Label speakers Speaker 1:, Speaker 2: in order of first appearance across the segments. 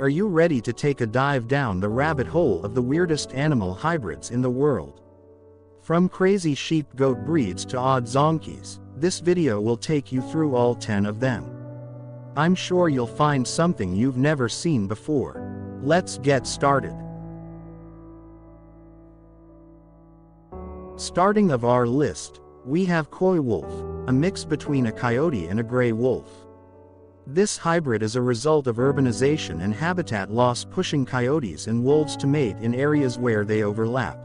Speaker 1: Are you ready to take a dive down the rabbit hole of the weirdest animal hybrids in the world? From crazy sheep-goat breeds to odd zonkies, this video will take you through all 10 of them. I'm sure you'll find something you've never seen before. Let's get started. Starting of our list, we have coy wolf, a mix between a coyote and a gray wolf. This hybrid is a result of urbanization and habitat loss pushing coyotes and wolves to mate in areas where they overlap.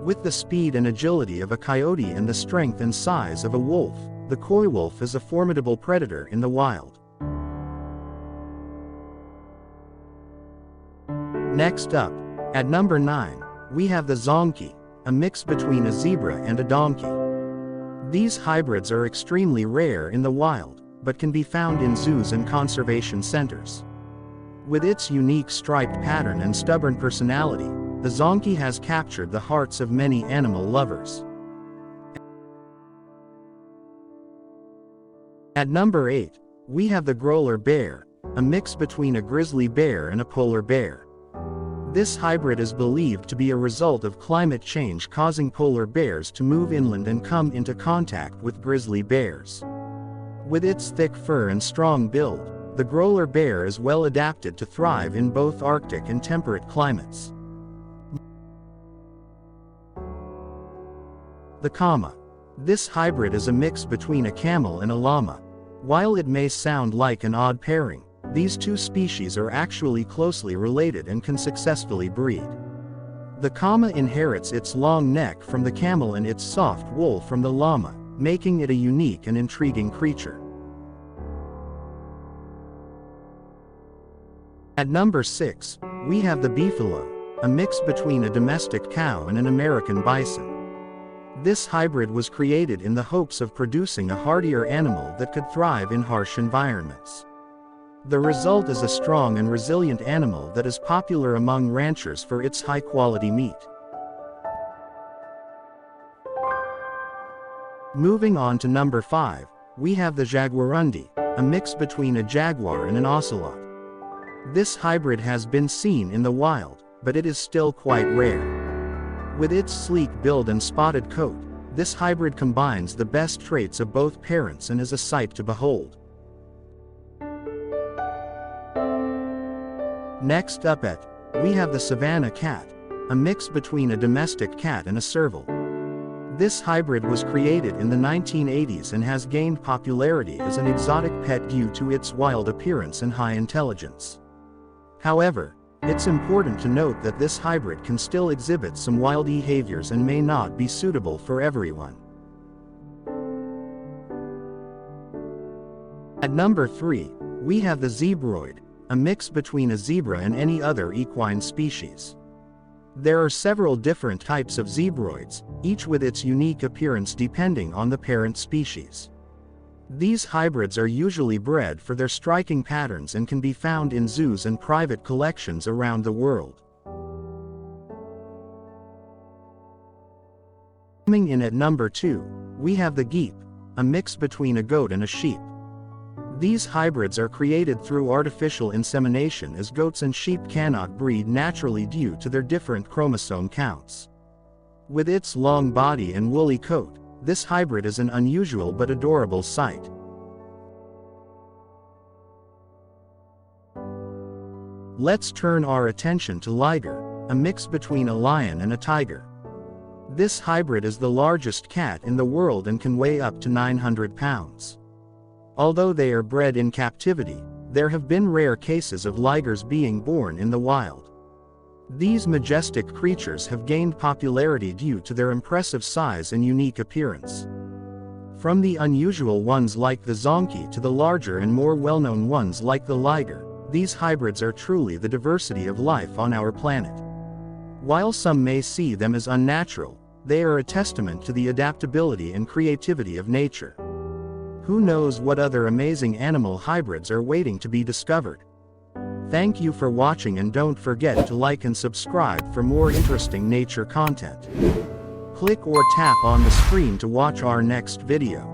Speaker 1: With the speed and agility of a coyote and the strength and size of a wolf, the coy wolf is a formidable predator in the wild. Next up, at number 9, we have the zonky, a mix between a zebra and a donkey. These hybrids are extremely rare in the wild, but can be found in zoos and conservation centers. With its unique striped pattern and stubborn personality, the zonky has captured the hearts of many animal lovers. At number 8, we have the growler bear, a mix between a grizzly bear and a polar bear. This hybrid is believed to be a result of climate change causing polar bears to move inland and come into contact with grizzly bears. With its thick fur and strong build, the growler bear is well adapted to thrive in both Arctic and temperate climates. The llama. This hybrid is a mix between a camel and a llama. While it may sound like an odd pairing, these two species are actually closely related and can successfully breed. The llama inherits its long neck from the camel and its soft wool from the llama, making it a unique and intriguing creature. At number 6, we have the beefalo, a mix between a domestic cow and an American bison. This hybrid was created in the hopes of producing a hardier animal that could thrive in harsh environments. The result is a strong and resilient animal that is popular among ranchers for its high-quality meat. Moving on to number 5, we have the jaguarundi, a mix between a jaguar and an ocelot. This hybrid has been seen in the wild, but it is still quite rare. With its sleek build and spotted coat, this hybrid combines the best traits of both parents and is a sight to behold. Next up we have the Savannah cat, a mix between a domestic cat and a serval. This hybrid was created in the 1980s and has gained popularity as an exotic pet due to its wild appearance and high intelligence. However, it's important to note that this hybrid can still exhibit some wild behaviors and may not be suitable for everyone. At number 3, we have the zebroid, a mix between a zebra and any other equine species. There are several different types of zebroids, each with its unique appearance depending on the parent species. These hybrids are usually bred for their striking patterns and can be found in zoos and private collections around the world. Coming in at number 2, we have the geep, a mix between a goat and a sheep. These hybrids are created through artificial insemination as goats and sheep cannot breed naturally due to their different chromosome counts. With its long body and woolly coat, this hybrid is an unusual but adorable sight. Let's turn our attention to liger, a mix between a lion and a tiger. This hybrid is the largest cat in the world and can weigh up to 900 pounds. Although they are bred in captivity, there have been rare cases of ligers being born in the wild. These majestic creatures have gained popularity due to their impressive size and unique appearance. From the unusual ones like the zonky to the larger and more well-known ones like the liger, these hybrids are truly the diversity of life on our planet. While some may see them as unnatural, they are a testament to the adaptability and creativity of nature. Who knows what other amazing animal hybrids are waiting to be discovered? Thank you for watching, and don't forget to like and subscribe for more interesting nature content. Click or tap on the screen to watch our next video.